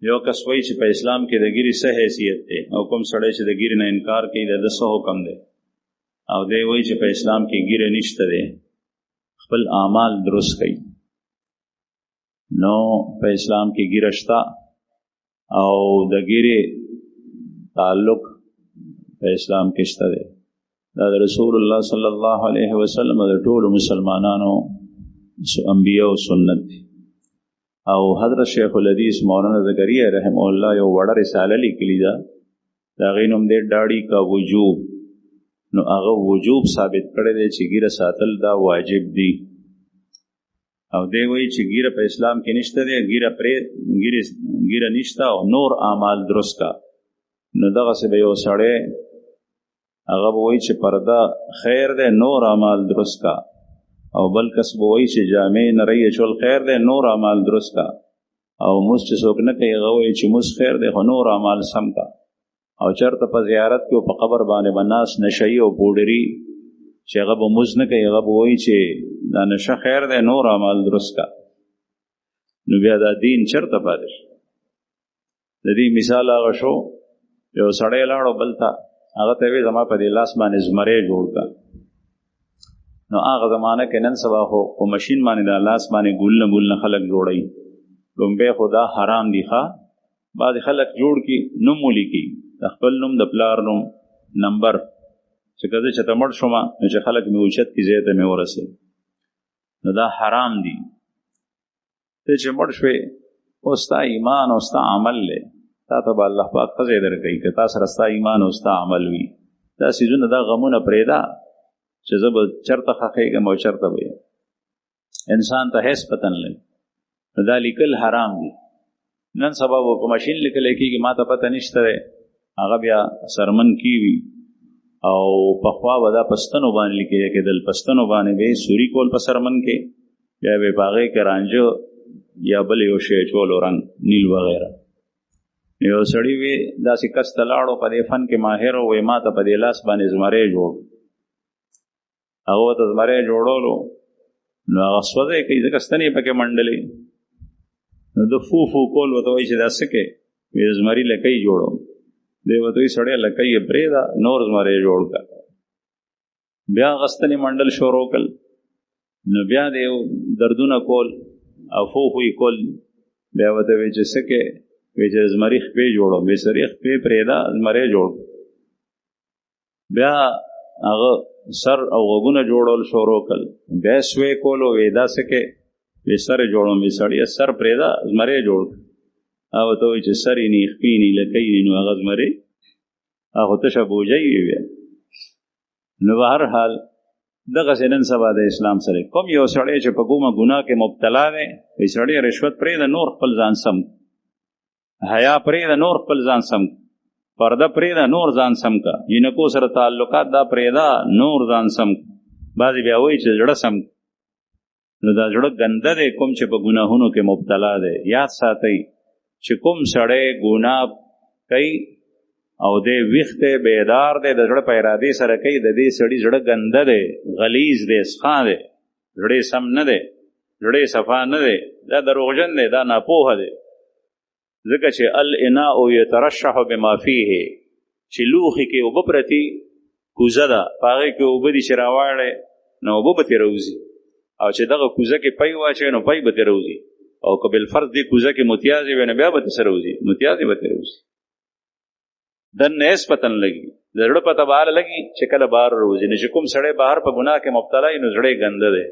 یو کس وایي چې په اسلام کې د ګیرې څه حیثیت دی او کوم سړی چې د ګیرې نه انکار کوي د ده څه حکم دی، او دی وایي چې په اسلام کې ګیره نشته دی، خپل اعمال درست کوي. نو په اسلام کې ګیره شته او د ګیرې تعلق په اسلام کې شته دی. دا د رسول الله صلی الله علیه وسلم د ټولو مسلمانانو انبیاء او سنت دی. او حضرت شیخ الحدیث مولانا زکریا رحمه الله یو وړه رساله لیکلې ده، د هغې نوم دی داړي کا وجوب. نو هغه وجوب ثابت کړی دی چې ګیره ساتل دا واجب دی. او دی وایي چې ګیره په اسلام کې نشته دی، ګیره نشته او نور اعمال درست کا. نو دغسې به یو سړی هغه به وایي چې پرده خیر دی، نور اعمال درست کا. او بل کس به وایي چې جامې نری اچول خیر دی، نور اعمال درست کا. او مونځ چې څوک نه کوي هغه وایي چې مونځ خیر دی خو نور اعمال سم کا. او چېرته په زیارت کې او په قبر باندې به ناس نشهیي او پوډري چې هغه به مونځ نه کوي هغه به وایي چې دا نشه خیر دی، نور اعمال درست کا. نو بیا دا دین چېرته پاتې شي؟ د دې مثال هغه شو یو سړی لاړو بل ته، هغه ته وایي زما په دې لاس باندې زمری جوړ کړه. نو هغه زمانه کې نن سبا خو په مشین باندې دا لاس باندې ګولنه خلک جوړوي. لومبی خو دا حرام دی ښه، بعضې خلک جوړ کړي نوم ولیکي، د خپل نوم د پلار نوم نمبر چې که زه چېرته مړ شومه نو چې خلک مې اوچت کړي ځای ته مې ورسوي. نو دا حرام دی. ته چې مړ شوې او ستا ایمان او ستا عمل دی، تا ته به الله پاک ښه ځای درکوي که تا سره ستا ایمان او ستا عمل وي. دا څیزونه دا غمونه پرېږده چې زه به چېرته ښخېږم او چېرته به انسان ته هیڅ پته نه لګي. نو دا لیکل حرام دي. نن سبا به په ماشین لیکلی کېږي، ما ته پته نشته دی، هغه بیا سرمن کیوي. او پخوا به دا پستنو باندې لیکل کېدل، پستنو باندې به یې سوري کول په سرمن کې، بیا به یې په هغې کې رانجه یا بل یو شی اچولو رنګ نیل وغیره. یو سړي وی داسې کس ته لاړو په دې فن کې ماهر و، وایي ما ته په دې لاس باندې زمری جوړ. هغه ورته زمری جوړولو نو هغه سوځی کوي ځکه ستنې پکې منډلې. نو د فو کول ورته وایي چې دا څه کوې؟ وایي زمري لکۍ جوړوم. دی ورته وایي سړی لکۍ یې پرېږده، نور زمری جوړ کړه. بیا هغه ستنې منډل شروع کړل. نو بیا د یو دردونه کول او فو یې کول. بیا ورته وایي چې څه کوې؟ وایي چې زمري خپې جوړوم. وایي سړي خپې پرېږده، زمری جوړ. بیا هغه سر او غوږونه جوړول شروع کړل. بیا سوی کولو. وایي دا څه کوې؟ وایي سر یې جوړوم. وایي سړیه سر پرېږده، زمری جوړ. هغه ورته وایي چې سر یې نی، خپې نی، لکۍ نی. نو هغه زمری هغه خو تشه بوجۍ وي بیا. نو به هر حال دغسې نن سبا د اسلام سره کوم یو سړی چې په کومه ګناه کې مبتلا دی، وایي سړی رشوت پرېږده، نور خپل ځان سم، حیا پرېږده، نور خپل ځان سم، پرده پرېږده، نور ځان سم کا، جینکو سره تعلقات دا پرېږده، نور ځان سم. بعضې بیا وایي چې زړه سم. نو دا زړه ګنده دی کوم چې په ګناهونو کې مبتلا دی. یاد ساتئ چې کوم سړی ګناه کوي او دی ویښ دی، بیدار دی، د زړه په ارادې سره کوي، د دې سړي زړه ګنده دی، غلیظ دی، سخا دی، زړه سم نه دی، زړه صفا نه دی، دا دروغجن دی، دا ناپوهه دی. ځکه چې الاناء یترشح بما فیه، چې لوښي کې اوبه پرتي، کوزه ده، په هغې کې اوبه دي چې راواړی نو اوبه به ترې راوځي، او چې دغه کوزه کې پی واچوي نو پی به ترې راوځي، او که بالفرض دې کوزه کې متیازې وي نو بیا به څه راوځي، متیازې به ترې راوځي. دننه هېڅ پته نه لګي، د زړه پته به هله لګي چې کله بهر راوځي. نو چې کوم سړی بهر په ګناه کې مبتلا وي نو زړه یې ګنده دی.